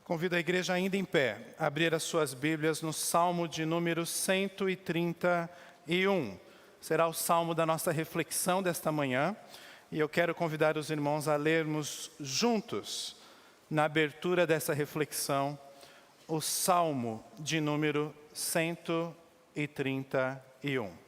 Convido a igreja ainda em pé a abrir as suas Bíblias no Salmo de número 131. Será o salmo da nossa reflexão desta manhã. E eu quero convidar os irmãos a lermos juntos, na abertura dessa reflexão, o Salmo de número 131.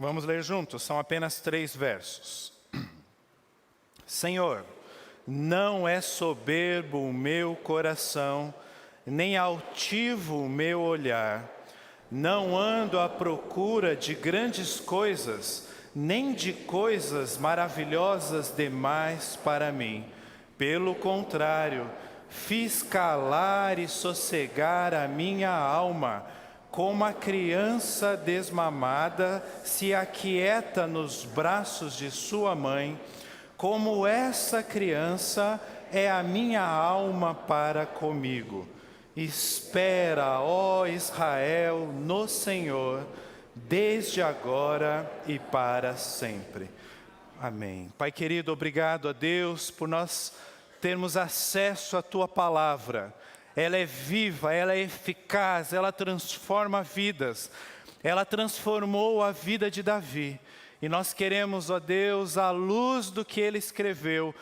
Vamos ler juntos, são apenas 3 versos. Senhor, não é soberbo o meu coração, nem altivo o meu olhar. Não ando à procura de grandes coisas, nem de coisas maravilhosas demais para mim. Pelo contrário, fiz calar e sossegar a minha alma, como a criança desmamada se aquieta nos braços de sua mãe, como essa criança é a minha alma para comigo. Espera, ó Israel, no Senhor, desde agora e para sempre. Amém. Pai querido, obrigado a Deus por nós termos acesso à Tua Palavra. Ela é viva, ela é eficaz, ela transforma vidas. Ela transformou a vida de Davi. E nós queremos, ó Deus, à luz do que ele escreveu,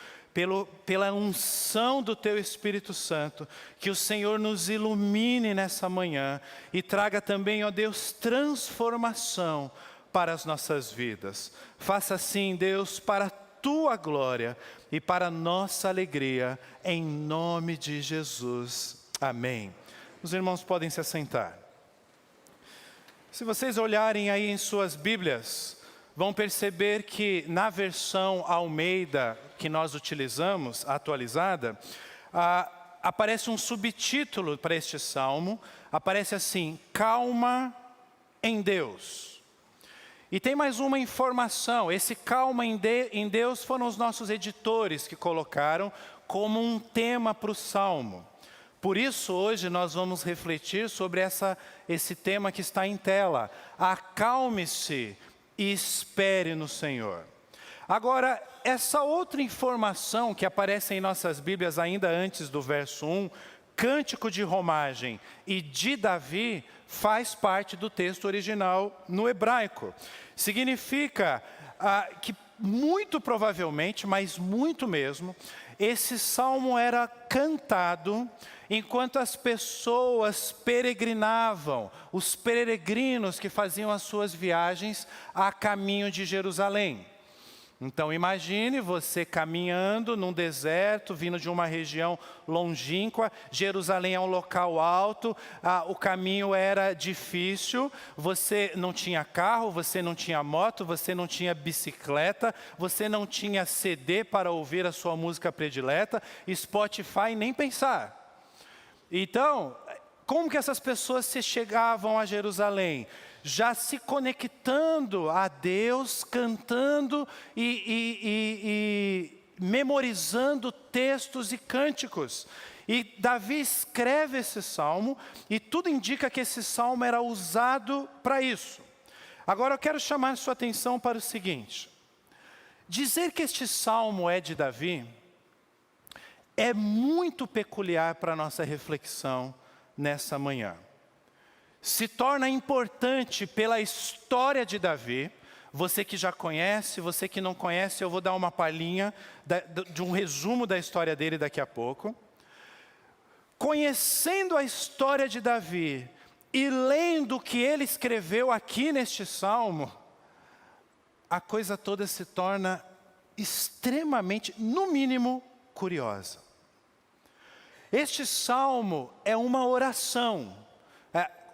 pela unção do Teu Espírito Santo, que o Senhor nos ilumine nessa manhã e traga também, ó Deus, transformação para as nossas vidas. Faça assim, Deus, para a Tua glória e para a nossa alegria, em nome de Jesus. Amém. Os irmãos podem se assentar. Se vocês olharem aí em suas Bíblias, vão perceber que na versão Almeida que nós utilizamos, atualizada, aparece um subtítulo para este salmo, aparece assim, calma em Deus. E tem mais uma informação, esse calma em Deus foram os nossos editores que colocaram como um tema para o salmo. Por isso, hoje nós vamos refletir sobre esse tema que está em tela. Acalme-se e espere no Senhor. Agora, essa outra informação que aparece em nossas Bíblias ainda antes do verso 1, cântico de romagem e de Davi, faz parte do texto original no hebraico. Significa que muito provavelmente, mas muito mesmo, esse salmo era cantado enquanto as pessoas peregrinavam, os peregrinos que faziam as suas viagens a caminho de Jerusalém. Então imagine você caminhando num deserto, vindo de uma região longínqua. Jerusalém é um local alto, o caminho era difícil, você não tinha carro, você não tinha moto, você não tinha bicicleta, você não tinha CD para ouvir a sua música predileta, Spotify nem pensar. Então, como que essas pessoas se chegavam a Jerusalém? Já se conectando a Deus, cantando e memorizando textos e cânticos. E Davi escreve esse salmo e tudo indica que esse salmo era usado para isso. Agora eu quero chamar sua atenção para o seguinte. Dizer que este salmo é de Davi é muito peculiar para a nossa reflexão nessa manhã. Se torna importante pela história de Davi. Você que já conhece, você que não conhece, eu vou dar uma palhinha de um resumo da história dele daqui a pouco. Conhecendo a história de Davi e lendo o que ele escreveu aqui neste salmo, a coisa toda se torna extremamente, no mínimo, curiosa. Este salmo é uma oração,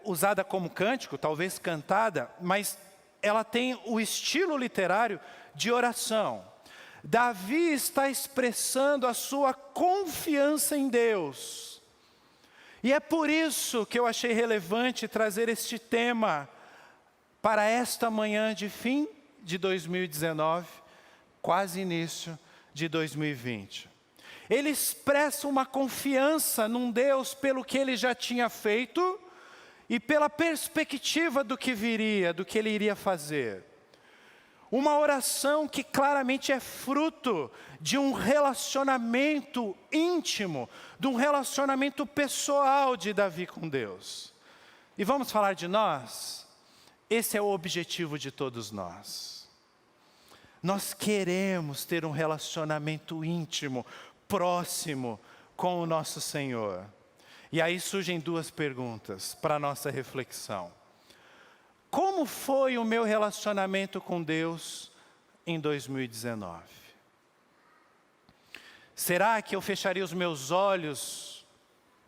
usada como cântico, talvez cantada, mas ela tem o estilo literário de oração. Davi está expressando a sua confiança em Deus. E é por isso que eu achei relevante trazer este tema para esta manhã de fim de 2019, quase início de 2020. ele expressa uma confiança num Deus pelo que ele já tinha feito e pela perspectiva do que viria, do que ele iria fazer. Uma oração que claramente é fruto de um relacionamento íntimo, de um relacionamento pessoal de Davi com Deus. E vamos falar de nós? Esse é o objetivo de todos nós. Nós queremos ter um relacionamento íntimo, próximo com o nosso Senhor. E aí surgem duas perguntas para a nossa reflexão. Como foi o meu relacionamento com Deus em 2019? Será que eu fecharia os meus olhos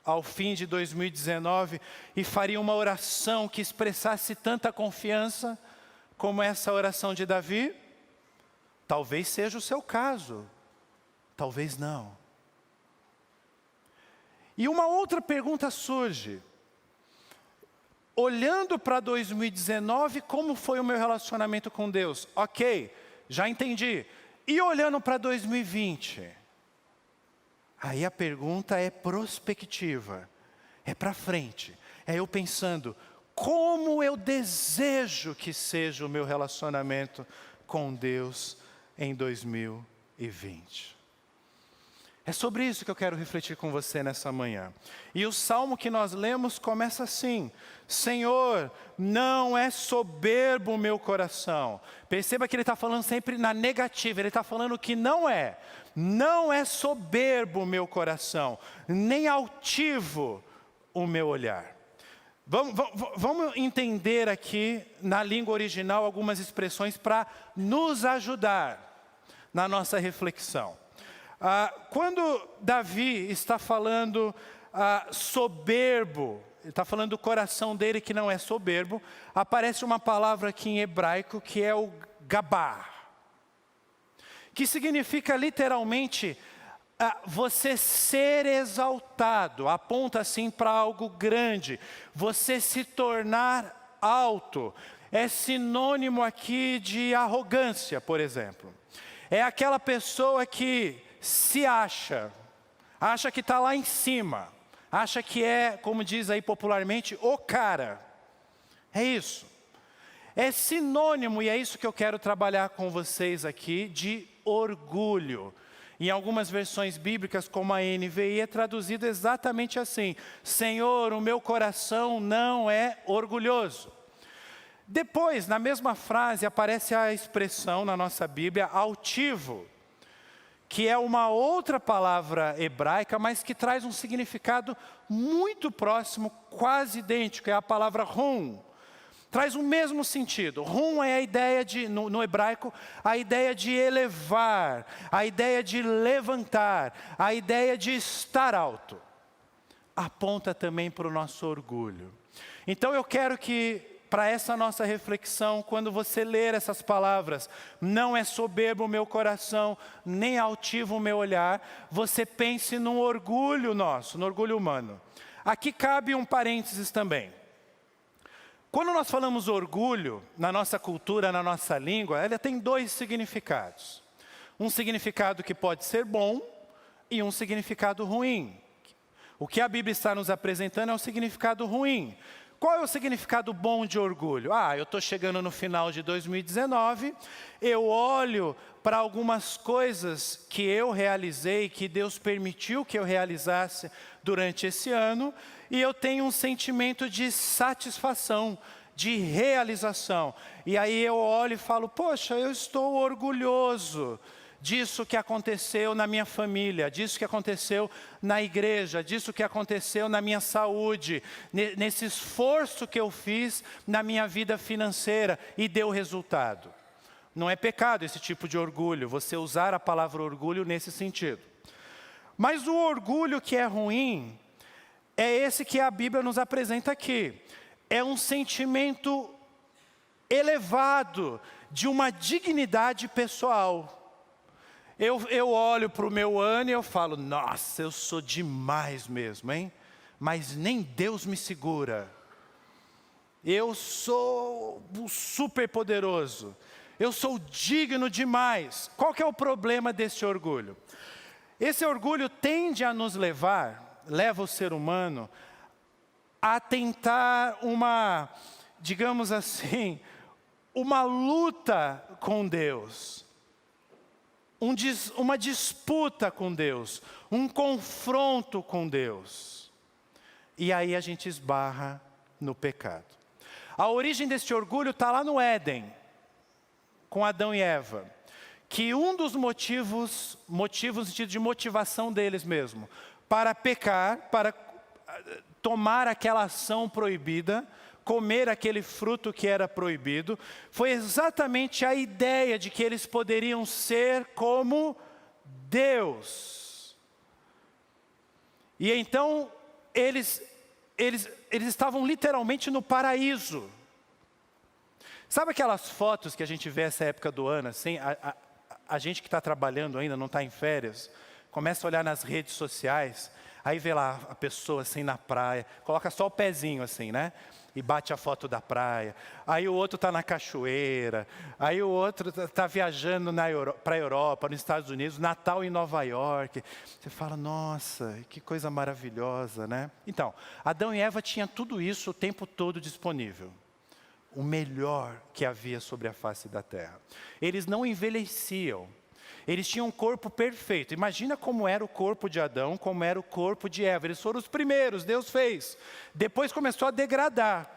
ao fim de 2019 e faria uma oração que expressasse tanta confiança como essa oração de Davi? Talvez seja o seu caso, talvez não. E uma outra pergunta surge. Olhando para 2019, como foi o meu relacionamento com Deus? Ok, já entendi. E olhando para 2020? Aí a pergunta é prospectiva, é para frente. É eu pensando, como eu desejo que seja o meu relacionamento com Deus em 2020. É sobre isso que eu quero refletir com você nessa manhã. E o salmo que nós lemos começa assim: Senhor, não é soberbo o meu coração. Perceba que ele está falando sempre na negativa, ele está falando que não é. Não é soberbo o meu coração, nem altivo o meu olhar. Vamos entender aqui, na língua original, algumas expressões para nos ajudar na nossa reflexão. Quando Davi está falando soberbo, ele está falando do coração dele que não é soberbo, aparece uma palavra aqui em hebraico que é o gabar, que significa literalmente você ser exaltado, aponta assim para algo grande, você se tornar alto, é sinônimo aqui de arrogância, por exemplo. É aquela pessoa que se acha que está lá em cima, acha que é, como diz aí popularmente, o cara. É isso. É sinônimo, e é isso que eu quero trabalhar com vocês aqui, de orgulho. Em algumas versões bíblicas, como a NVI, é traduzido exatamente assim: Senhor, o meu coração não é orgulhoso. Depois, na mesma frase, aparece a expressão na nossa Bíblia, altivo, que é uma outra palavra hebraica, mas que traz um significado muito próximo, quase idêntico, é a palavra rum. Traz o mesmo sentido. Rum é a ideia de, no hebraico, a ideia de elevar, a ideia de levantar, a ideia de estar alto. Aponta também para o nosso orgulho. Então eu quero que, para essa nossa reflexão, quando você ler essas palavras, não é soberbo o meu coração, nem altivo o meu olhar, você pense no orgulho nosso, no orgulho humano. Aqui cabe um parênteses também. Quando nós falamos orgulho, na nossa cultura, na nossa língua, ela tem dois significados. Um significado que pode ser bom e um significado ruim. O que a Bíblia está nos apresentando é um significado ruim. Qual é o significado bom de orgulho? Eu estou chegando no final de 2019, eu olho para algumas coisas que eu realizei, que Deus permitiu que eu realizasse durante esse ano, e eu tenho um sentimento de satisfação, de realização. E aí eu olho e falo, poxa, eu estou orgulhoso disso que aconteceu na minha família, disso que aconteceu na igreja, disso que aconteceu na minha saúde, nesse esforço que eu fiz na minha vida financeira e deu resultado. Não é pecado esse tipo de orgulho, você usar a palavra orgulho nesse sentido. Mas o orgulho que é ruim, é esse que a Bíblia nos apresenta aqui. É um sentimento elevado de uma dignidade pessoal. Eu olho para o meu ano e eu falo, nossa, eu sou demais mesmo, hein? Mas nem Deus me segura. Eu sou super poderoso. Eu sou digno demais. Qual que é o problema desse orgulho? Esse orgulho tende a nos leva o ser humano a tentar digamos assim, uma luta com Deus. Uma disputa com Deus, um confronto com Deus. E aí a gente esbarra no pecado. A origem deste orgulho está lá no Éden, com Adão e Eva. Que um dos motivos no sentido de motivação deles mesmo, para pecar, para tomar aquela ação proibida, comer aquele fruto que era proibido, foi exatamente a ideia de que eles poderiam ser como Deus. E então, eles estavam literalmente no paraíso. Sabe aquelas fotos que a gente vê essa época do ano, assim, a gente que está trabalhando ainda, não está em férias, começa a olhar nas redes sociais, aí vê lá a pessoa assim na praia, coloca só o pezinho assim, né? E bate a foto da praia. Aí o outro está na cachoeira. Aí o outro está viajando para a Europa, nos Estados Unidos, Natal em Nova York. Você fala, nossa, que coisa maravilhosa, né? Então, Adão e Eva tinham tudo isso o tempo todo disponível. O melhor que havia sobre a face da terra. Eles não envelheciam. Eles tinham um corpo perfeito. Imagina como era o corpo de Adão, como era o corpo de Eva. Eles foram os primeiros, Deus fez. Depois começou a degradar.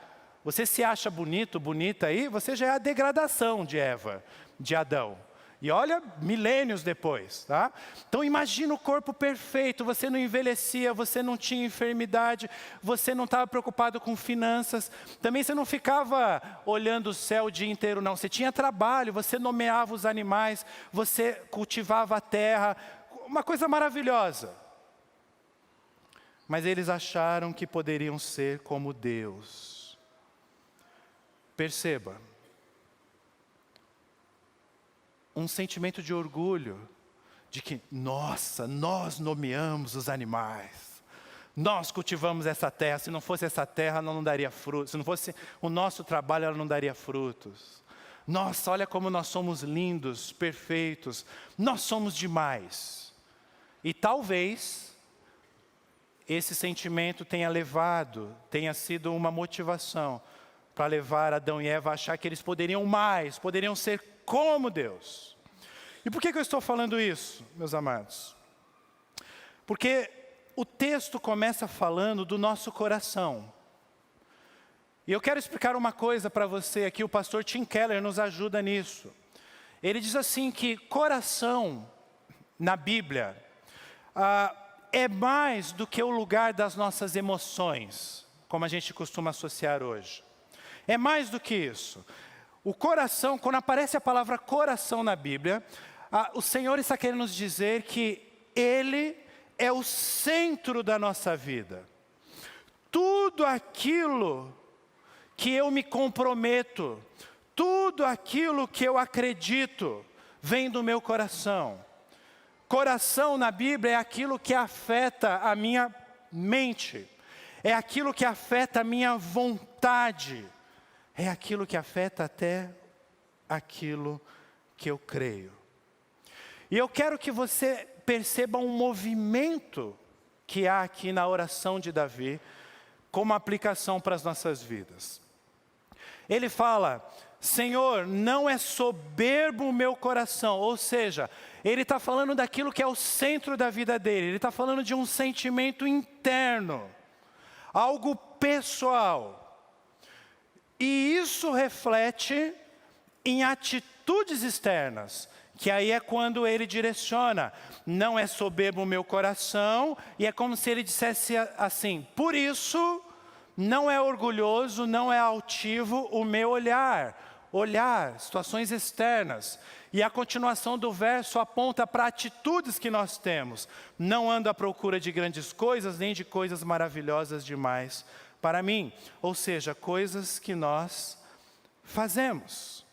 Você se acha bonito, bonita aí, você já é a degradação de Eva, de Adão. E olha, milênios depois, tá? Então imagina o corpo perfeito, você não envelhecia, você não tinha enfermidade, você não estava preocupado com finanças, também você não ficava olhando o céu o dia inteiro não, você tinha trabalho, você nomeava os animais, você cultivava a terra, uma coisa maravilhosa. Mas eles acharam que poderiam ser como Deus. Perceba. Um sentimento de orgulho, de que, nossa, nós nomeamos os animais, nós cultivamos essa terra, se não fosse essa terra ela não daria frutos, se não fosse o nosso trabalho ela não daria frutos. Nossa, olha como nós somos lindos, perfeitos, nós somos demais. E talvez esse sentimento tenha sido uma motivação para levar Adão e Eva a achar que eles poderiam mais, poderiam ser como Deus. E por que eu estou falando isso, meus amados? Porque o texto começa falando do nosso coração. E eu quero explicar uma coisa para você aqui, o pastor Tim Keller nos ajuda nisso. Ele diz assim que coração, na Bíblia, é mais do que o lugar das nossas emoções, como a gente costuma associar hoje. É mais do que isso. O coração, quando aparece a palavra coração na Bíblia, o Senhor está querendo nos dizer que Ele é o centro da nossa vida. Tudo aquilo que eu me comprometo, tudo aquilo que eu acredito, vem do meu coração. Coração na Bíblia é aquilo que afeta a minha mente, é aquilo que afeta a minha vontade, é aquilo que afeta até aquilo que eu creio. E eu quero que você perceba um movimento que há aqui na oração de Davi, como aplicação para as nossas vidas. Ele fala, Senhor, não é soberbo o meu coração, ou seja, ele está falando daquilo que é o centro da vida dele, ele está falando de um sentimento interno, algo pessoal. E isso reflete em atitudes externas, que aí é quando ele direciona, não é soberbo o meu coração, e é como se ele dissesse assim, por isso não é orgulhoso, não é altivo o meu olhar, situações externas. E a continuação do verso aponta para atitudes que nós temos, não ando à procura de grandes coisas, nem de coisas maravilhosas demais para mim, ou seja, coisas que nós fazemos.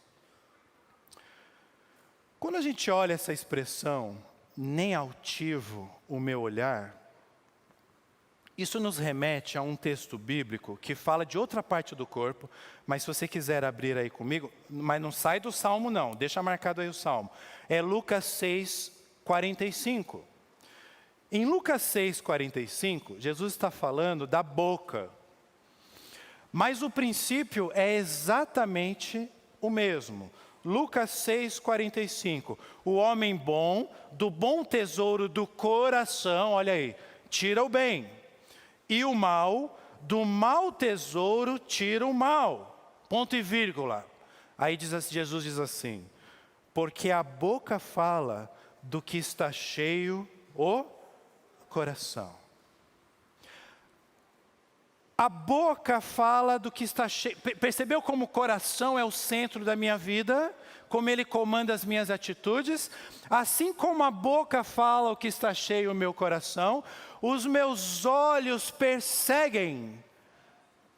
Quando a gente olha essa expressão, nem altivo o meu olhar, isso nos remete a um texto bíblico que fala de outra parte do corpo, mas se você quiser abrir aí comigo, mas não sai do Salmo não, deixa marcado aí o Salmo. É Lucas 6, 45. Em Lucas 6,45, Jesus está falando da boca. Mas o princípio é exatamente o mesmo. Lucas 6,45. O homem bom, do bom tesouro do coração, olha aí, tira o bem. E o mal, do mau tesouro, tira o mal. Ponto e vírgula. Aí Jesus diz assim: porque a boca fala do que está cheio o coração. A boca fala do que está cheio. Percebeu como o coração é o centro da minha vida? Como ele comanda as minhas atitudes? Assim como a boca fala o que está cheio o meu coração, os meus olhos perseguem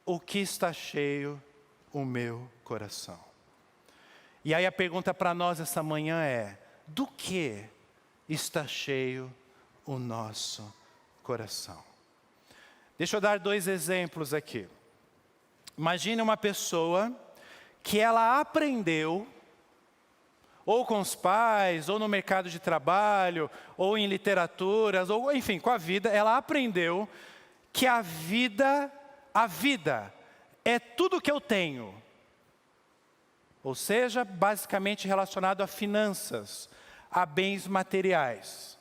o que está cheio o meu coração. E aí a pergunta para nós essa manhã é: do que está cheio o nosso coração? Deixa eu dar 2 exemplos aqui. Imagine uma pessoa que ela aprendeu, ou com os pais, ou no mercado de trabalho, ou em literaturas, ou enfim, com a vida, ela aprendeu que a vida é tudo que eu tenho. Ou seja, basicamente relacionado a finanças, a bens materiais.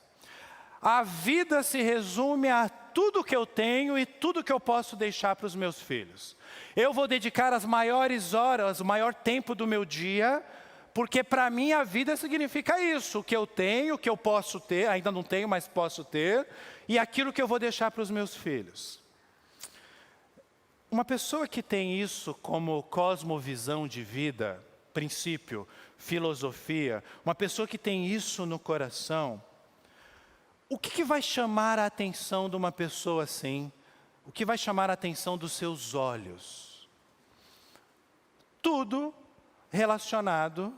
A vida se resume a tudo que eu tenho e tudo que eu posso deixar para os meus filhos. Eu vou dedicar as maiores horas, o maior tempo do meu dia, porque para mim a vida significa isso: o que eu tenho, o que eu posso ter, ainda não tenho, mas posso ter, e aquilo que eu vou deixar para os meus filhos. Uma pessoa que tem isso como cosmovisão de vida, princípio, filosofia, uma pessoa que tem isso no coração, o que vai chamar a atenção de uma pessoa assim? O que vai chamar a atenção dos seus olhos? Tudo relacionado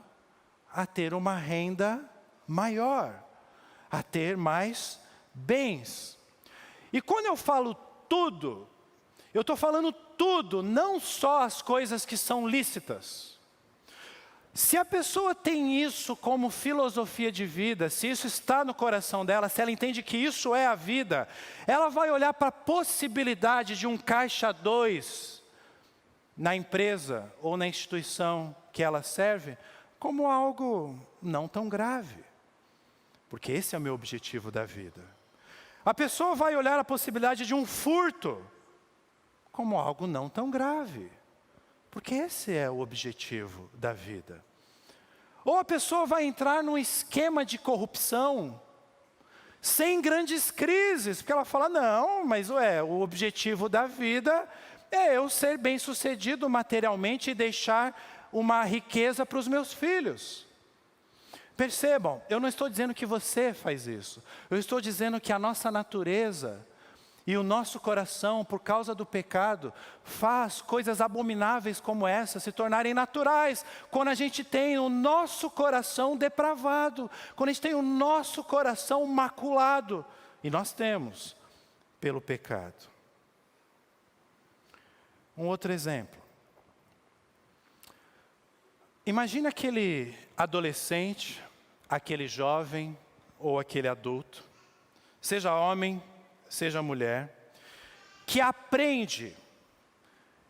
a ter uma renda maior, a ter mais bens. E quando eu falo tudo, eu estou falando tudo, não só as coisas que são lícitas. Se a pessoa tem isso como filosofia de vida, se isso está no coração dela, se ela entende que isso é a vida, ela vai olhar para a possibilidade de um caixa 2 na empresa ou na instituição que ela serve como algo não tão grave, porque esse é o meu objetivo da vida. A pessoa vai olhar a possibilidade de um furto como algo não tão grave, porque esse é o objetivo da vida. Ou a pessoa vai entrar num esquema de corrupção, sem grandes crises, porque ela fala: não, mas o objetivo da vida é eu ser bem-sucedido materialmente e deixar uma riqueza para os meus filhos. Percebam, eu não estou dizendo que você faz isso, eu estou dizendo que a nossa natureza e o nosso coração, por causa do pecado, faz coisas abomináveis como essa se tornarem naturais. Quando a gente tem o nosso coração depravado, quando a gente tem o nosso coração maculado, e nós temos, pelo pecado. Um outro exemplo. Imagina aquele adolescente, aquele jovem ou aquele adulto, seja homem, seja mulher, que aprende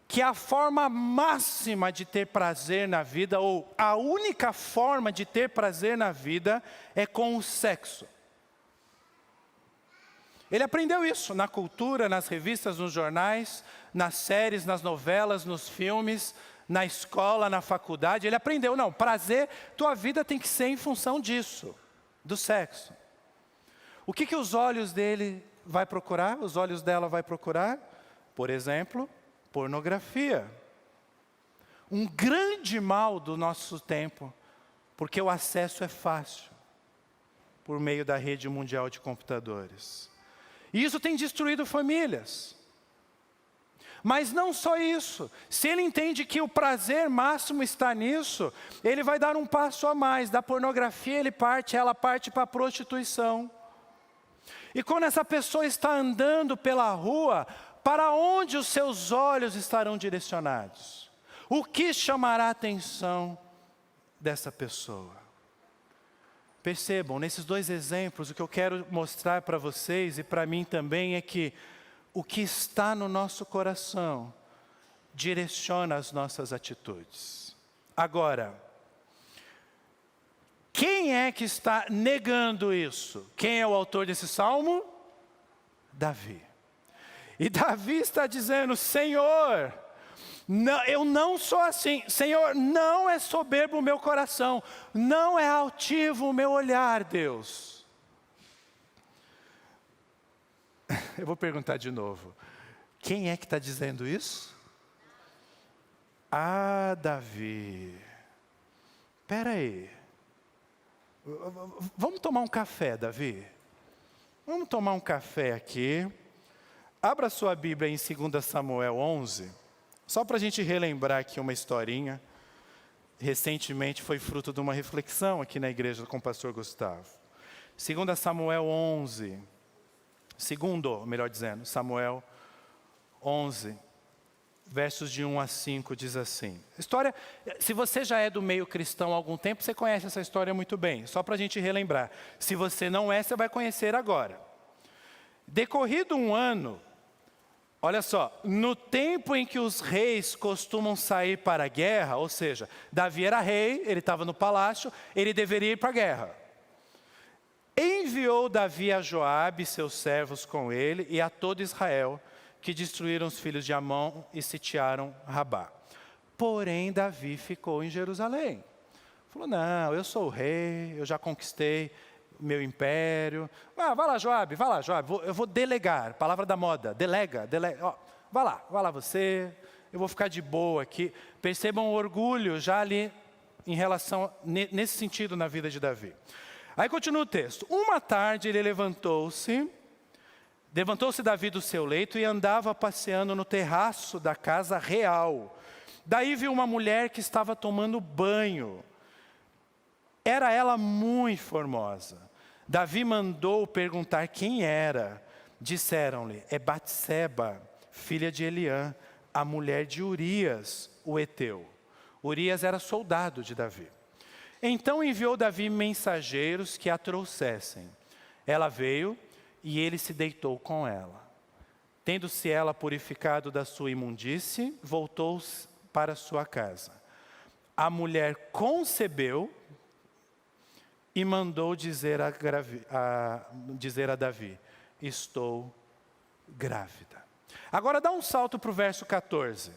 que a forma máxima de ter prazer na vida, ou a única forma de ter prazer na vida, é com o sexo. Ele aprendeu isso na cultura, nas revistas, nos jornais, nas séries, nas novelas, nos filmes, na escola, na faculdade. Ele aprendeu, não, prazer, tua vida tem que ser em função disso, do sexo. O que os olhos dele vai procurar? Os olhos dela vai procurar? Por exemplo, pornografia. Um grande mal do nosso tempo, porque o acesso é fácil, por meio da rede mundial de computadores. E isso tem destruído famílias. Mas não só isso, se ele entende que o prazer máximo está nisso, ele vai dar um passo a mais. Da pornografia ela parte para a prostituição. E quando essa pessoa está andando pela rua, para onde os seus olhos estarão direcionados? O que chamará a atenção dessa pessoa? Percebam, nesses dois exemplos, o que eu quero mostrar para vocês e para mim também é que o que está no nosso coração direciona as nossas atitudes. Agora, quem é que está negando isso? Quem é o autor desse salmo? Davi. E Davi está dizendo: Senhor, não, eu não sou assim. Senhor, não é soberbo o meu coração. Não é altivo o meu olhar, Deus. Eu vou perguntar de novo. Quem é que está dizendo isso? Ah, Davi. Espera aí. Vamos tomar um café, Davi? Vamos tomar um café aqui. Abra sua Bíblia em 2 Samuel 11. Só para a gente relembrar aqui uma historinha. Recentemente foi fruto de uma reflexão aqui na igreja com o pastor Gustavo. 2 Samuel 11. Samuel 11. Versos de 1 a 5 diz assim. História, se você já é do meio cristão há algum tempo, você conhece essa história muito bem. Só para a gente relembrar. Se você não é, você vai conhecer agora. Decorrido um ano, olha só, no tempo em que os reis costumam sair para a guerra, ou seja, Davi era rei, ele estava no palácio, ele deveria ir para a guerra. Enviou Davi a Joabe e seus servos com ele e a todo Israel, que destruíram os filhos de Amon e sitiaram Rabá. Porém, Davi ficou em Jerusalém. Falou: não, eu sou o rei, eu já conquistei meu império. Vai lá, Joabe, eu vou delegar, palavra da moda, delega. Ó, vai lá você, eu vou ficar de boa aqui. Percebam o orgulho já ali em relação, nesse sentido na vida de Davi. Aí continua o texto. Uma tarde ele levantou-se Davi do seu leito e andava passeando no terraço da casa real. Daí viu uma mulher que estava tomando banho. Era ela muito formosa. Davi mandou perguntar quem era. Disseram-lhe: é Batseba, filha de Eliã, a mulher de Urias, o heteu. Urias era soldado de Davi. Então enviou Davi mensageiros que a trouxessem. Ela veio e ele se deitou com ela. Tendo-se ela purificado da sua imundície, voltou para sua casa. A mulher concebeu e mandou dizer a Davi: estou grávida. Agora dá um salto para o verso 14.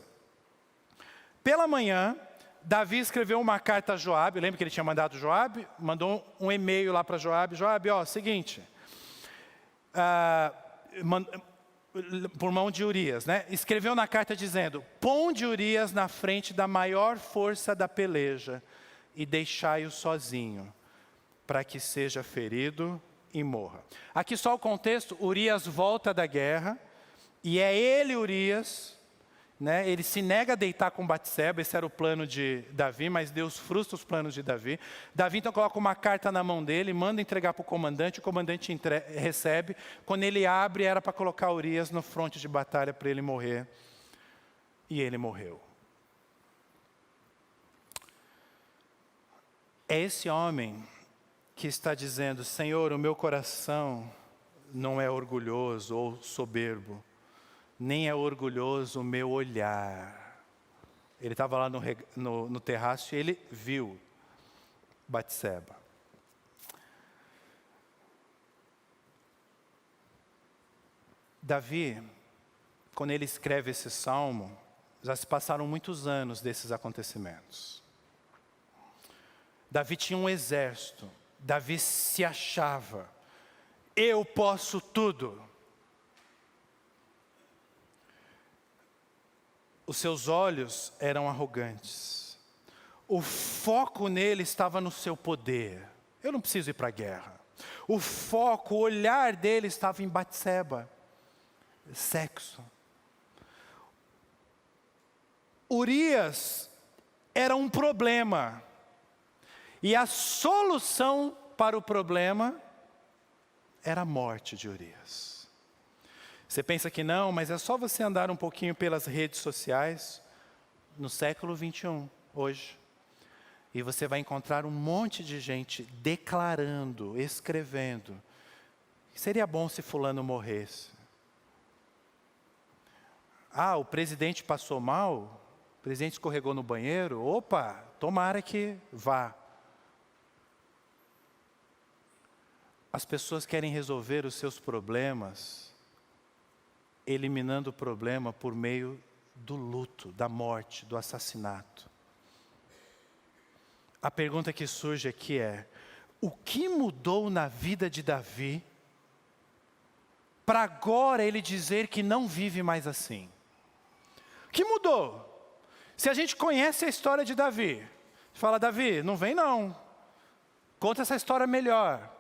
Pela manhã, Davi escreveu uma carta a Joabe. Lembra que ele tinha mandado Joabe? Mandou um e-mail lá para Joabe. Joabe, seguinte... por mão de Urias, né? Escreveu na carta dizendo: ponde Urias na frente da maior força da peleja e deixai-o sozinho, para que seja ferido e morra. Aqui só o contexto: Urias volta da guerra, e é ele, Urias, né? Ele se nega a deitar com Batseba. Esse era o plano de Davi, mas Deus frustra os planos de Davi. Davi então coloca uma carta na mão dele, manda entregar para o comandante recebe. Quando ele abre, era para colocar Urias no fronte de batalha para ele morrer. E ele morreu. É esse homem que está dizendo: Senhor, o meu coração não é orgulhoso ou soberbo, nem é orgulhoso o meu olhar. Ele estava lá no terraço e ele viu Batseba. Davi, quando ele escreve esse salmo, já se passaram muitos anos desses acontecimentos. Davi tinha um exército. Davi se achava: eu posso tudo. Os seus olhos eram arrogantes. O foco nele estava no seu poder. Eu não preciso ir para a guerra. O foco, o olhar dele estava em Batseba. Sexo. Urias era um problema. E a solução para o problema era a morte de Urias. Você pensa que não, mas é só você andar um pouquinho pelas redes sociais, no século 21, hoje. E você vai encontrar um monte de gente declarando, escrevendo. Seria bom se fulano morresse. Ah, o presidente passou mal? O presidente escorregou no banheiro? Opa, tomara que vá. As pessoas querem resolver os seus problemas, eliminando o problema por meio do luto, da morte, do assassinato. A pergunta que surge aqui é: o que mudou na vida de Davi para agora ele dizer que não vive mais assim? O que mudou? Se a gente conhece a história de Davi, fala: Davi, não vem não, conta essa história melhor.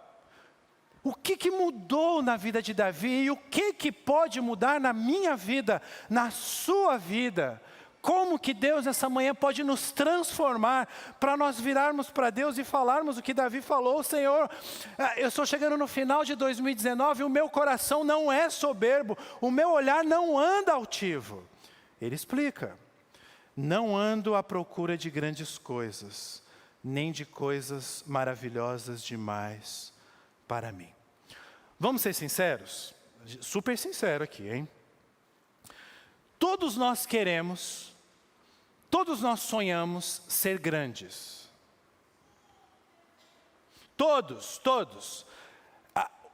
O que mudou na vida de Davi e o que pode mudar na minha vida, na sua vida? Como que Deus nessa manhã pode nos transformar para nós virarmos para Deus e falarmos o que Davi falou: Senhor, eu estou chegando no final de 2019, o meu coração não é soberbo, o meu olhar não anda altivo. Ele explica: não ando à procura de grandes coisas, nem de coisas maravilhosas demais para mim. Vamos ser sinceros? Super sincero aqui, hein? Todos nós queremos, todos nós sonhamos ser grandes. Todos.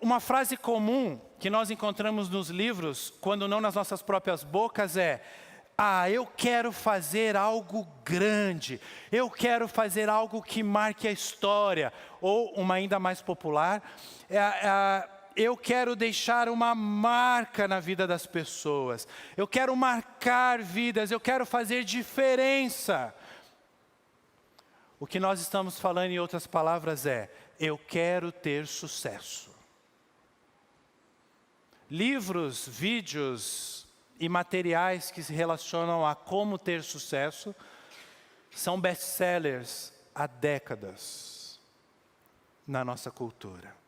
Uma frase comum que nós encontramos nos livros, quando não nas nossas próprias bocas, é: eu quero fazer algo grande, eu quero fazer algo que marque a história. Ou, uma ainda mais popular, eu quero deixar uma marca na vida das pessoas. Eu quero marcar vidas, eu quero fazer diferença. O que nós estamos falando, em outras palavras, é: eu quero ter sucesso. Livros, vídeos e materiais que se relacionam a como ter sucesso são best-sellers há décadas na nossa cultura.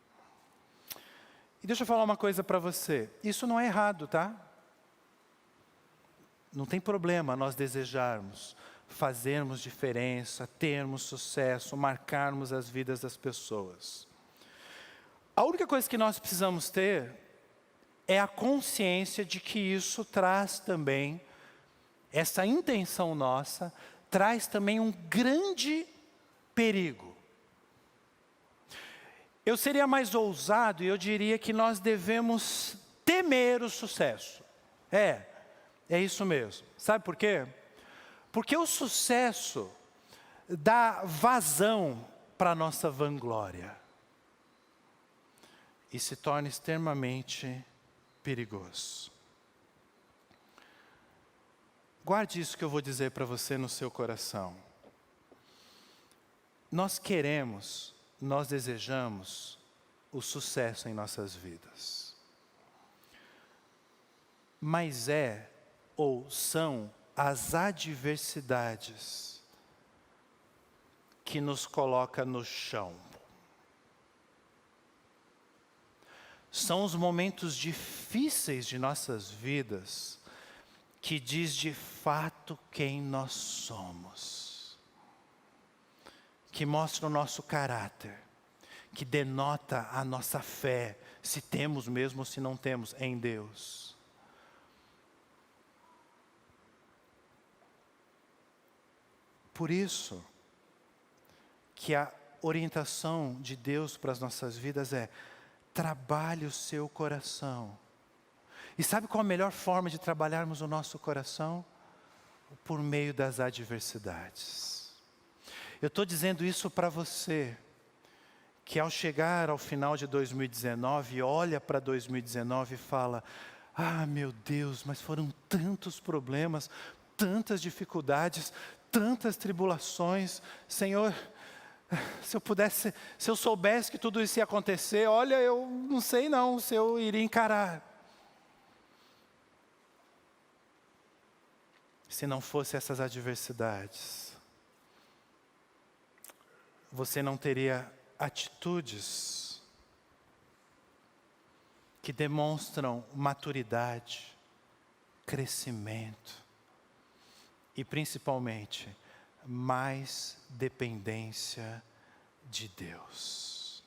E deixa eu falar uma coisa para você: isso não é errado, tá? Não tem problema nós desejarmos, fazermos diferença, termos sucesso, marcarmos as vidas das pessoas. A única coisa que nós precisamos ter é a consciência de que isso traz também, essa intenção nossa, traz também um grande perigo. Eu seria mais ousado e eu diria que nós devemos temer o sucesso. É isso mesmo. Sabe por quê? Porque o sucesso dá vazão para a nossa vanglória e se torna extremamente perigoso. Guarde isso que eu vou dizer para você no seu coração. Nós desejamos o sucesso em nossas vidas. Mas são as adversidades que nos coloca no chão. São os momentos difíceis de nossas vidas que diz de fato quem nós somos, que mostra o nosso caráter, que denota a nossa fé, se temos mesmo ou se não temos em Deus. Por isso que a orientação de Deus para as nossas vidas é: trabalhe o seu coração. E sabe qual a melhor forma de trabalharmos o nosso coração? Por meio das adversidades. Eu estou dizendo isso para você, que ao chegar ao final de 2019, olha para 2019 e fala: meu Deus, mas foram tantos problemas, tantas dificuldades, tantas tribulações. Senhor, se eu soubesse que tudo isso ia acontecer, olha, eu não sei não se eu iria encarar. Se não fosse essas adversidades, você não teria atitudes que demonstram maturidade, crescimento e principalmente mais dependência de Deus.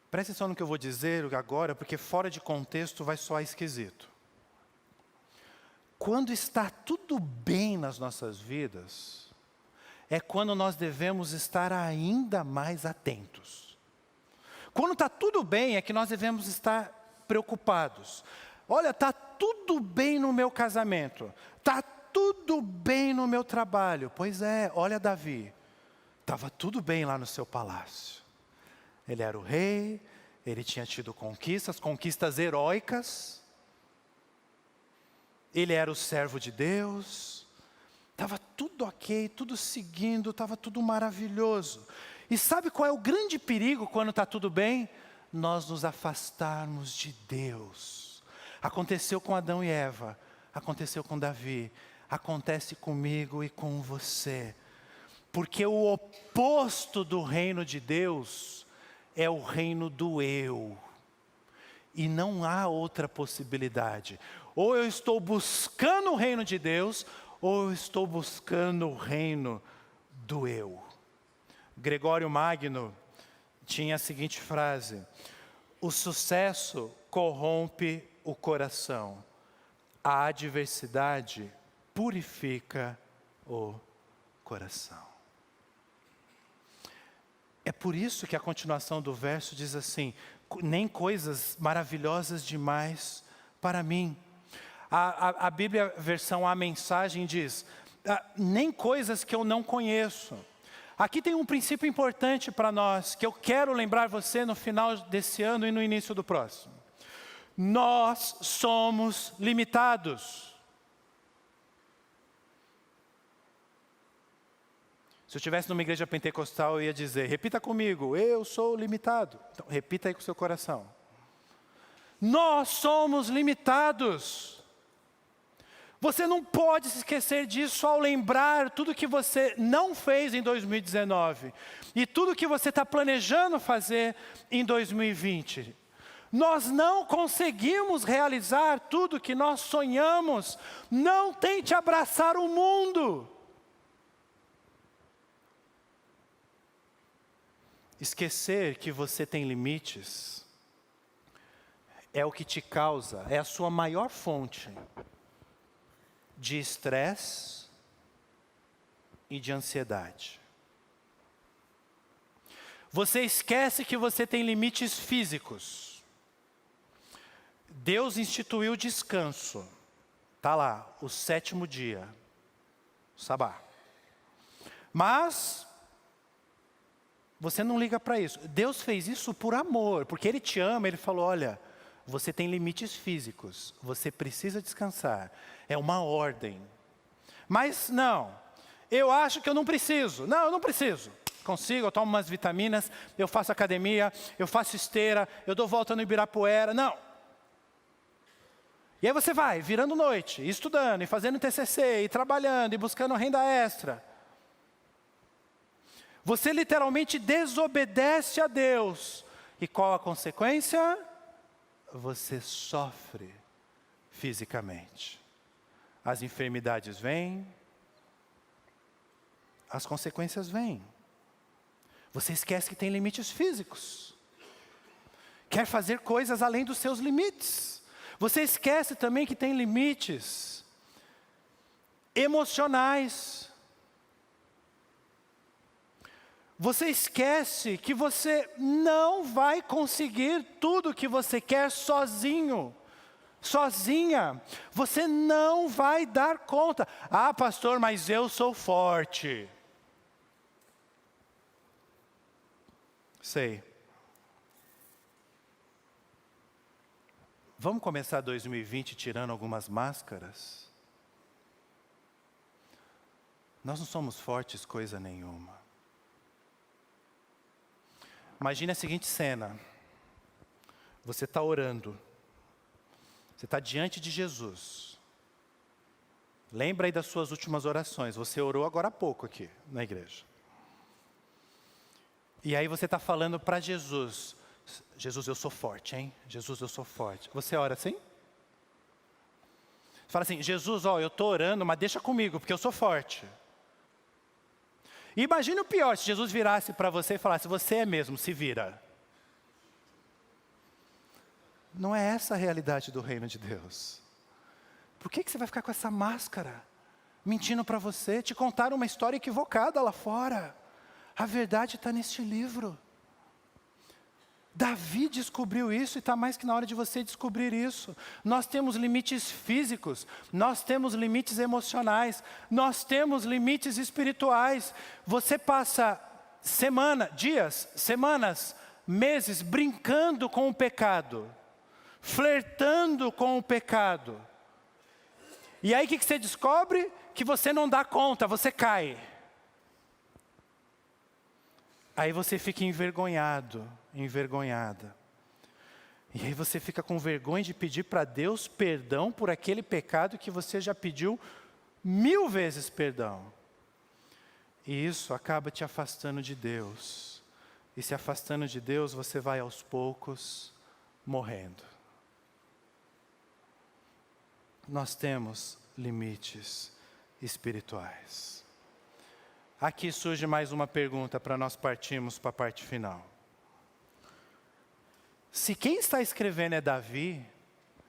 Preste atenção no que eu vou dizer agora, porque fora de contexto vai soar esquisito. Quando está tudo bem nas nossas vidas, é quando nós devemos estar ainda mais atentos. Quando está tudo bem, é que nós devemos estar preocupados. Olha, está tudo bem no meu casamento, está tudo bem no meu trabalho. Pois é, olha Davi, estava tudo bem lá no seu palácio. Ele era o rei, ele tinha tido conquistas heróicas. Ele era o servo de Deus. Estava tudo ok, tudo seguindo, estava tudo maravilhoso. E sabe qual é o grande perigo quando está tudo bem? Nós nos afastarmos de Deus. Aconteceu com Adão e Eva, aconteceu com Davi, acontece comigo e com você. Porque o oposto do reino de Deus é o reino do eu. E não há outra possibilidade. Ou eu estou buscando o reino de Deus, ou eu estou buscando o reino do eu. Gregório Magno tinha a seguinte frase: o sucesso corrompe o coração, a adversidade purifica o coração. É por isso que a continuação do verso diz assim: nem coisas maravilhosas demais para mim. A Bíblia, versão A Mensagem, diz: nem coisas que eu não conheço. Aqui tem um princípio importante para nós, que eu quero lembrar você no final desse ano e no início do próximo. Nós somos limitados. Se eu estivesse numa igreja pentecostal, eu ia dizer: repita comigo, eu sou limitado. Então, repita aí com o seu coração. Nós somos limitados. Você não pode se esquecer disso ao lembrar tudo que você não fez em 2019 e tudo que você está planejando fazer em 2020. Nós não conseguimos realizar tudo que nós sonhamos. Não tente abraçar o mundo. Esquecer que você tem limites é o que te causa, é a sua maior fonte de estresse e de ansiedade. Você esquece que você tem limites físicos. Deus instituiu o descanso. Está lá, o 7º dia, o sabá. Mas você não liga para isso. Deus fez isso por amor, porque Ele te ama. Ele falou: olha, você tem limites físicos, você precisa descansar. É uma ordem. Mas não, eu acho que eu não preciso. Não, eu não preciso. Consigo, eu tomo umas vitaminas, eu faço academia, eu faço esteira, eu dou volta no Ibirapuera. Não. E aí você vai, virando noite, estudando, e fazendo TCC, e trabalhando, e buscando renda extra. Você literalmente desobedece a Deus. E qual a consequência? Você sofre fisicamente. As enfermidades vêm, as consequências vêm. Você esquece que tem limites físicos. Quer fazer coisas além dos seus limites. Você esquece também que tem limites emocionais. Você esquece que você não vai conseguir tudo que você quer sozinho, sozinha. Você não vai dar conta. Ah, pastor, mas eu sou forte. Sei. Vamos começar 2020 tirando algumas máscaras? Nós não somos fortes coisa nenhuma. Imagine a seguinte cena. Você está orando. Você está diante de Jesus. Lembra aí das suas últimas orações. Você orou agora há pouco aqui na igreja. E aí você está falando para Jesus: Jesus, eu sou forte, hein? Jesus, eu sou forte. Você ora assim? Fala assim, Jesus, ó, eu estou orando, mas deixa comigo, porque eu sou forte. E imagine o pior, se Jesus virasse para você e falasse, você é mesmo, se vira. Não é essa a realidade do reino de Deus. Por que você vai ficar com essa máscara? Mentindo para você, te contaram uma história equivocada lá fora. A verdade está neste livro. Davi descobriu isso e está mais que na hora de você descobrir isso. Nós temos limites físicos, nós temos limites emocionais, nós temos limites espirituais. Você passa dias, semanas, meses brincando com o pecado, flertando com o pecado. E aí o que você descobre? Que você não dá conta, você cai. Aí você fica envergonhado, envergonhada. E aí você fica com vergonha de pedir para Deus perdão por aquele pecado que você já pediu 1000 vezes perdão. E isso acaba te afastando de Deus. E se afastando de Deus, você vai aos poucos morrendo. Nós temos limites espirituais. Aqui surge mais uma pergunta para nós partirmos para a parte final. Se quem está escrevendo é Davi,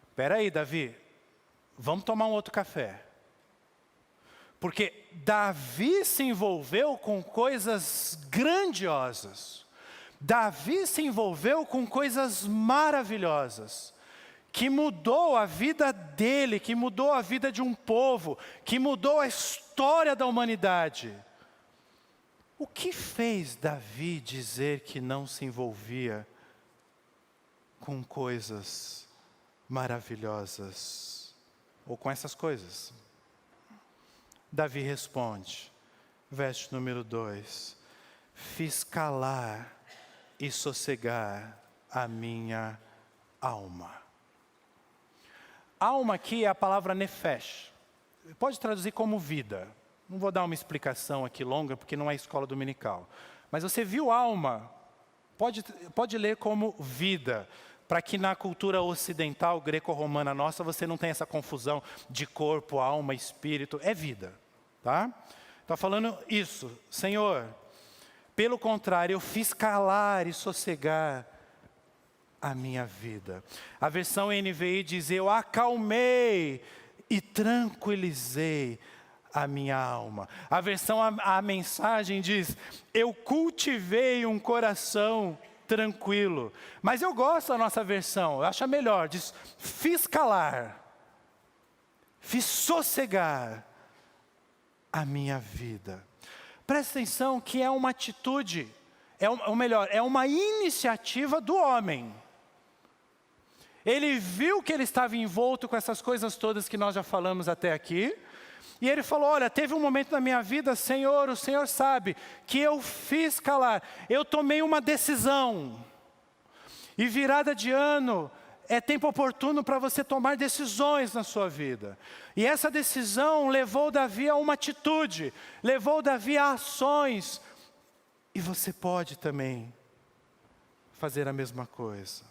espera aí, Davi, vamos tomar um outro café. Porque Davi se envolveu com coisas grandiosas. Davi se envolveu com coisas maravilhosas, que mudou a vida dele, que mudou a vida de um povo, que mudou a história da humanidade. O que fez Davi dizer que não se envolvia com coisas maravilhosas, ou com essas coisas? Davi responde, verso número 2, fiz calar e sossegar a minha alma. Alma aqui é a palavra nefesh, pode traduzir como vida. Não vou dar uma explicação aqui longa, porque não é escola dominical. Mas você viu alma, pode ler como vida, para que na cultura ocidental, greco-romana nossa, você não tenha essa confusão de corpo, alma, espírito, é vida. Tá? Está falando isso, Senhor, pelo contrário, eu fiz calar e sossegar a minha vida. A versão NVI diz, eu acalmei e tranquilizei a minha alma. A versão, a mensagem diz, eu cultivei um coração tranquilo. Mas eu gosto da nossa versão, eu acho a melhor, diz, fiz calar, fiz sossegar a minha vida. Presta atenção que é uma atitude, é uma iniciativa do homem. Ele viu que ele estava envolto com essas coisas todas que nós já falamos até aqui, e ele falou, olha, teve um momento na minha vida, Senhor, o Senhor sabe, que eu fiz calar, eu tomei uma decisão. E virada de ano é tempo oportuno para você tomar decisões na sua vida. E essa decisão levou Davi a uma atitude, levou Davi a ações. E você pode também fazer a mesma coisa.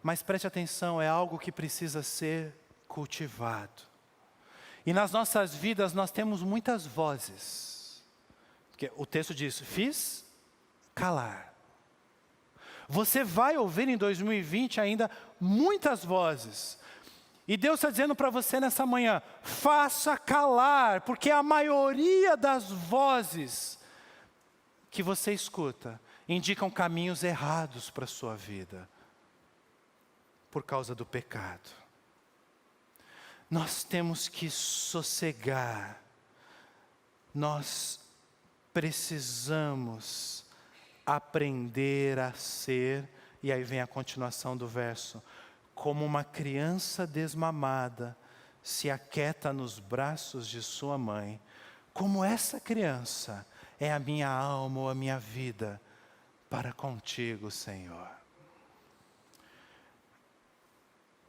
Mas preste atenção, é algo que precisa ser cultivado. E nas nossas vidas nós temos muitas vozes. Porque o texto diz, fiz calar. Você vai ouvir em 2020 ainda muitas vozes. E Deus está dizendo para você nessa manhã, faça calar, porque a maioria das vozes que você escuta indicam caminhos errados para a sua vida, por causa do pecado. Nós temos que sossegar, nós precisamos aprender a ser, e aí vem a continuação do verso, como uma criança desmamada se aquieta nos braços de sua mãe, como essa criança é a minha alma ou a minha vida para contigo, Senhor.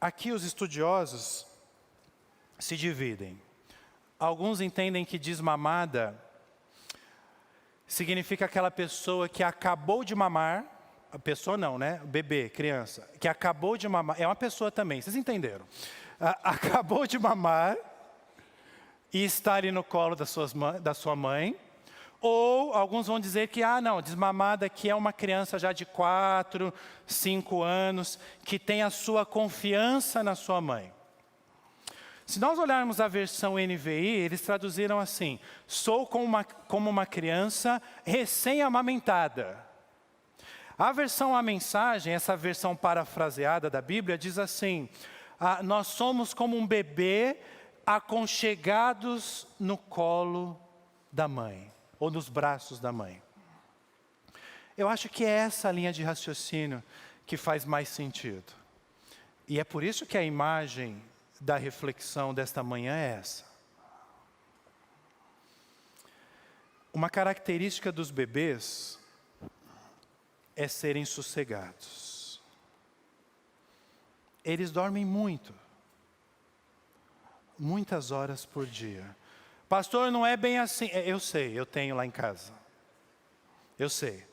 Aqui os estudiosos se dividem. Alguns entendem que desmamada significa aquela pessoa que acabou de mamar, a pessoa não, né? Bebê, criança, que acabou de mamar, é uma pessoa também, vocês entenderam? acabou de mamar e está ali no colo da sua mãe. Ou alguns vão dizer que, não, desmamada aqui é uma criança já de 4, 5 anos, que tem a sua confiança na sua mãe. Se nós olharmos a versão NVI, eles traduziram assim: sou como uma criança recém-amamentada. A versão A Mensagem, essa versão parafraseada da Bíblia, diz assim: nós somos como um bebê aconchegados no colo da mãe, ou nos braços da mãe. Eu acho que é essa linha de raciocínio que faz mais sentido. E é por isso que a imagem da reflexão desta manhã é essa. Uma característica dos bebês é serem sossegados. Eles dormem muito, muitas horas por dia. Pastor, não é bem assim. Eu sei, eu tenho lá em casa. Eu sei.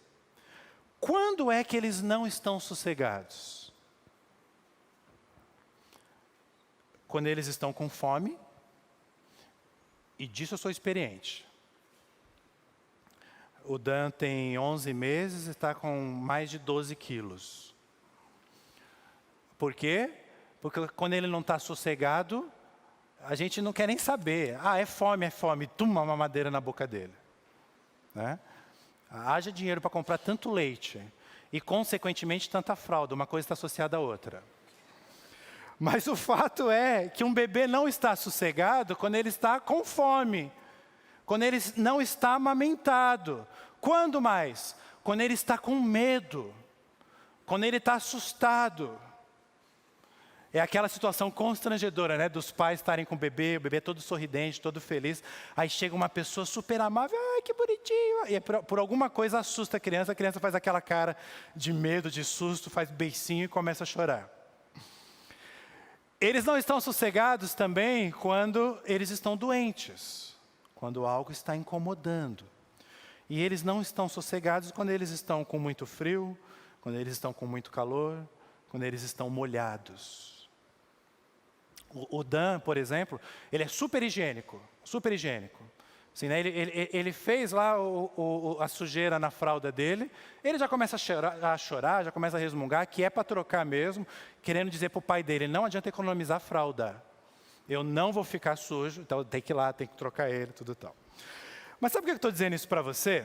Quando é que eles não estão sossegados? Quando eles estão com fome, e disso eu sou experiente. O Dan tem 11 meses e está com mais de 12 quilos. Por quê? Porque quando ele não está sossegado, a gente não quer nem saber. É fome. Toma uma mamadeira na boca dele. Né? Haja dinheiro para comprar tanto leite e, consequentemente, tanta fralda. Uma coisa está associada à outra. Mas o fato é que um bebê não está sossegado quando ele está com fome. Quando ele não está amamentado. Quando mais? Quando ele está com medo. Quando ele está assustado. É aquela situação constrangedora, né? Dos pais estarem com o bebê todo sorridente, todo feliz. Aí chega uma pessoa super amável, que bonitinho. E por alguma coisa assusta a criança faz aquela cara de medo, de susto, faz beicinho e começa a chorar. Eles não estão sossegados também quando eles estão doentes, quando algo está incomodando. E eles não estão sossegados quando eles estão com muito frio, quando eles estão com muito calor, quando eles estão molhados. O Dan, por exemplo, ele é super higiênico. Assim, né, ele fez lá a sujeira na fralda dele, ele já começa a chorar, já começa a resmungar, que é para trocar mesmo, querendo dizer para o pai dele: não adianta economizar a fralda, eu não vou ficar sujo, então tem que ir lá, tem que trocar ele, tudo tal. Mas sabe por que eu estou dizendo isso para você?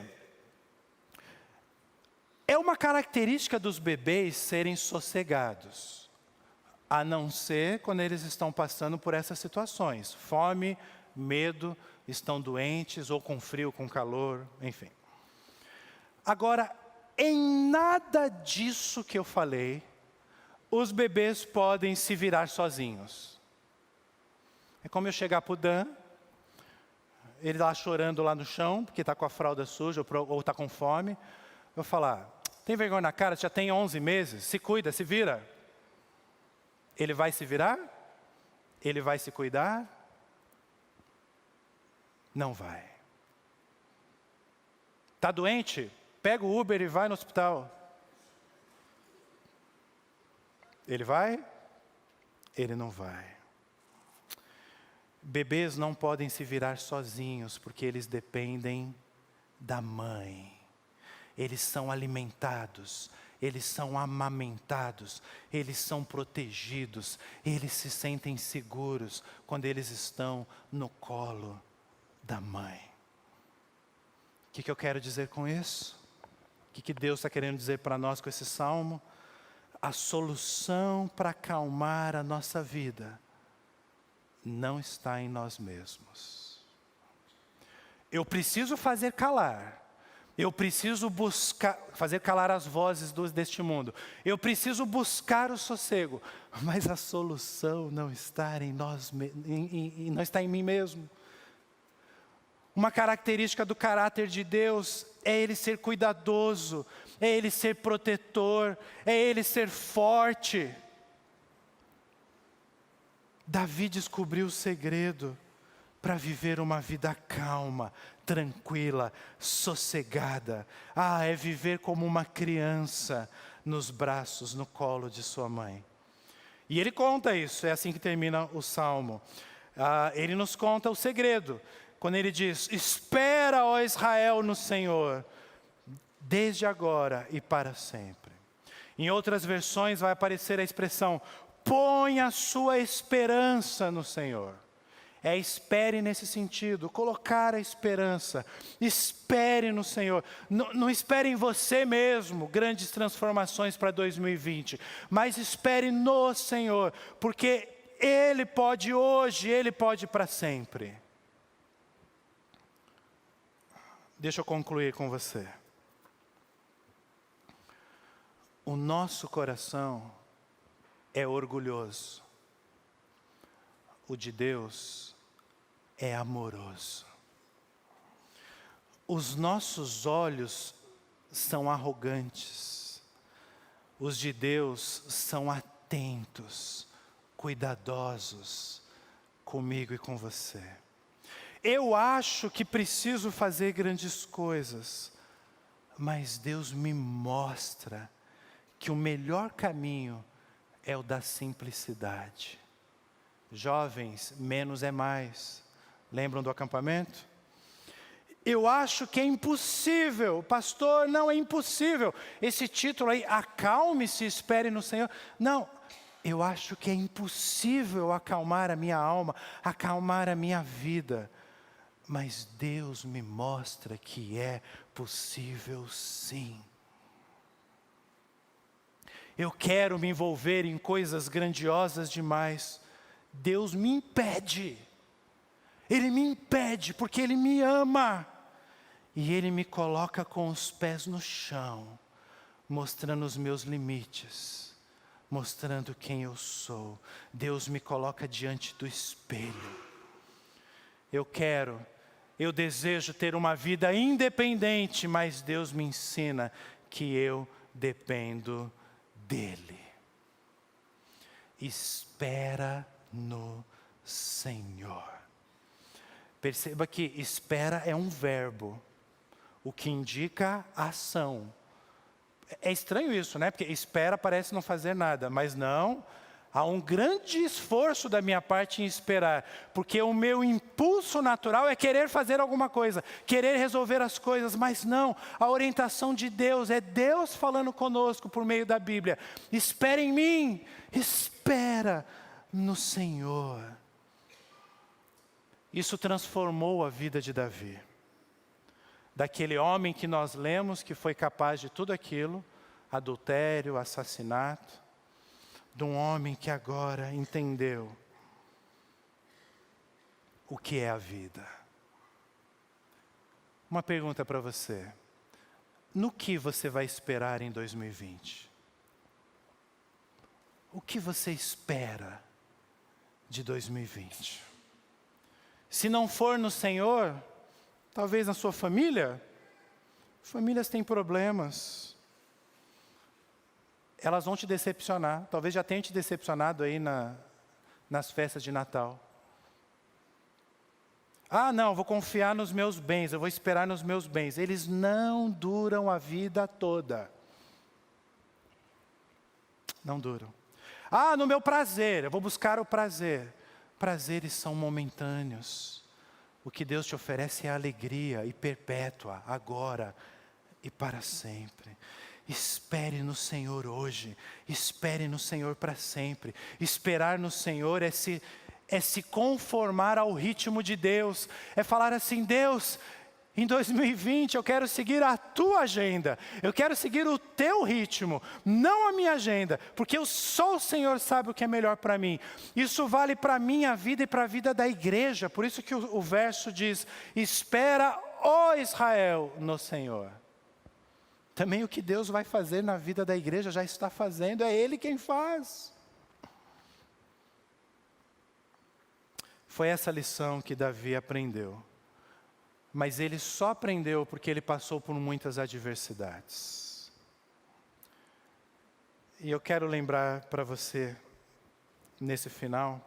É uma característica dos bebês serem sossegados, a não ser quando eles estão passando por essas situações: fome, medo, estão doentes, ou com frio, com calor, enfim. Agora, em nada disso que eu falei, os bebês podem se virar sozinhos. É como eu chegar para o Dan, ele lá chorando lá no chão, porque está com a fralda suja, ou está com fome. Eu falar: tem vergonha na cara, já tem 11 meses, se cuida, se vira. Ele vai se virar? Ele vai se cuidar? Não vai. Está doente? Pega o Uber e vai no hospital. Ele vai? Ele não vai. Bebês não podem se virar sozinhos, porque eles dependem da mãe. Eles são alimentados, eles são amamentados, eles são protegidos, eles se sentem seguros quando eles estão no colo da mãe. O que eu quero dizer com isso? O que Deus está querendo dizer para nós com esse salmo? A solução para acalmar a nossa vida não está em nós mesmos. Eu preciso fazer calar. Eu preciso fazer calar as vozes deste mundo. Eu preciso buscar o sossego. Mas a solução não está não está em mim mesmo. Uma característica do caráter de Deus é Ele ser cuidadoso, é Ele ser protetor, é Ele ser forte. Davi descobriu o segredo para viver uma vida calma, tranquila, sossegada. É viver como uma criança nos braços, no colo de sua mãe. E ele conta isso, é assim que termina o Salmo. Ele nos conta o segredo, quando ele diz: espera, ó Israel, no Senhor, desde agora e para sempre. Em outras versões vai aparecer a expressão: põe a sua esperança no Senhor. Espere nesse sentido, colocar a esperança. Espere no Senhor. Não espere em você mesmo grandes transformações para 2020, mas espere no Senhor, porque Ele pode hoje, Ele pode para sempre. Deixa eu concluir com você. O nosso coração é orgulhoso. O de Deus é amoroso. Os nossos olhos são arrogantes. Os de Deus são atentos, cuidadosos comigo e com você. Eu acho que preciso fazer grandes coisas, mas Deus me mostra que o melhor caminho é o da simplicidade. Jovens, menos é mais. Lembram do acampamento? Eu acho que é impossível, pastor, não é impossível. Esse título aí, acalme-se, espere no Senhor. Não, eu acho que é impossível acalmar a minha alma, acalmar a minha vida. Mas Deus me mostra que é possível sim. Eu quero me envolver em coisas grandiosas demais. Deus me impede. Ele me impede porque Ele me ama. E Ele me coloca com os pés no chão, mostrando os meus limites, mostrando quem eu sou. Deus me coloca diante do espelho. Eu desejo ter uma vida independente, mas Deus me ensina que eu dependo dEle. Espera no Senhor. Perceba que espera é um verbo, o que indica ação. É estranho isso, né? Porque espera parece não fazer nada, mas não, há um grande esforço da minha parte em esperar, porque o meu impulso natural é querer fazer alguma coisa, querer resolver as coisas, mas não, a orientação de Deus, é Deus falando conosco por meio da Bíblia. Espera em mim, espera no Senhor. Isso transformou a vida de Davi. Daquele homem que nós lemos que foi capaz de tudo aquilo, adultério, assassinato, de um homem que agora entendeu o que é a vida. Uma pergunta para você: no que você vai esperar em 2020? O que você espera de 2020? Se não for no Senhor, talvez na sua família. Famílias têm problemas. Elas vão te decepcionar. Talvez já tenham te decepcionado aí nas festas de Natal. Não, vou confiar nos meus bens, eu vou esperar nos meus bens. Eles não duram a vida toda. Não duram. No meu prazer, eu vou buscar o prazer. Prazeres são momentâneos. O que Deus te oferece é alegria e perpétua, agora e para sempre. Espere no Senhor hoje, espere no Senhor para sempre. Esperar no Senhor é se conformar ao ritmo de Deus, é falar assim: Deus, em 2020 eu quero seguir a tua agenda, eu quero seguir o teu ritmo, não a minha agenda, porque só o Senhor sabe o que é melhor para mim. Isso vale para a minha vida e para a vida da igreja, por isso que o verso diz: espera, ó Israel, no Senhor. Também o que Deus vai fazer na vida da igreja já está fazendo, é Ele quem faz. Foi essa lição que Davi aprendeu. Mas ele só aprendeu porque ele passou por muitas adversidades. E eu quero lembrar para você, nesse final,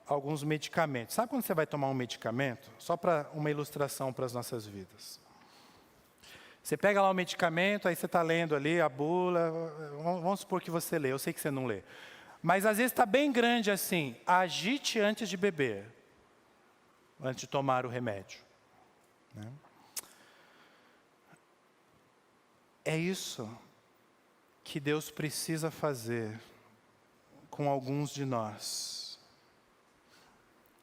alguns medicamentos. Sabe quando você vai tomar um medicamento? Só para uma ilustração para as nossas vidas. Você pega lá o medicamento, aí você está lendo ali a bula, vamos supor que você lê, eu sei que você não lê. Mas às vezes está bem grande assim, agite antes de beber, antes de tomar o remédio. Né? É isso que Deus precisa fazer com alguns de nós.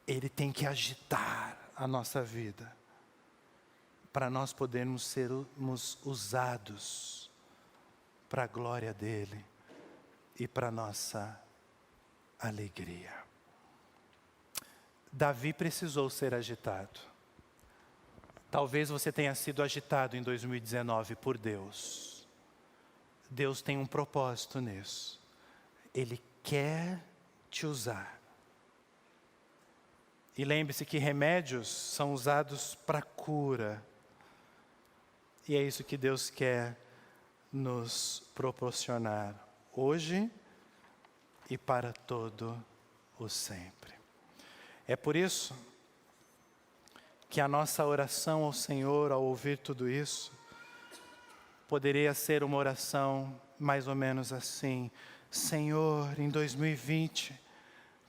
Ele tem que agitar a nossa vida, para nós podermos sermos usados para a glória dEle e para a nossa alegria. Davi precisou ser agitado. Talvez você tenha sido agitado em 2019 por Deus. Deus tem um propósito nisso. Ele quer te usar. E lembre-se que remédios são usados para cura. E é isso que Deus quer nos proporcionar hoje e para todo o sempre. É por isso que a nossa oração ao Senhor, ao ouvir tudo isso, poderia ser uma oração mais ou menos assim: Senhor, em 2020,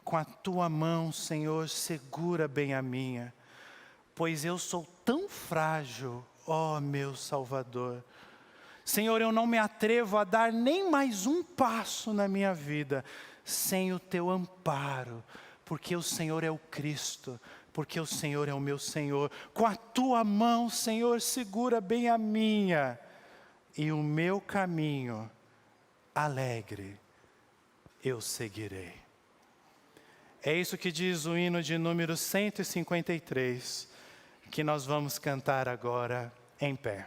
com a Tua mão, Senhor, segura bem a minha, pois eu sou tão frágil, ó meu Salvador. Senhor, eu não me atrevo a dar nem mais um passo na minha vida sem o Teu amparo, porque o Senhor é o Cristo, porque o Senhor é o meu Senhor. Com a Tua mão, Senhor, segura bem a minha, e o meu caminho alegre eu seguirei. É isso que diz o hino de número 153, que nós vamos cantar agora em pé.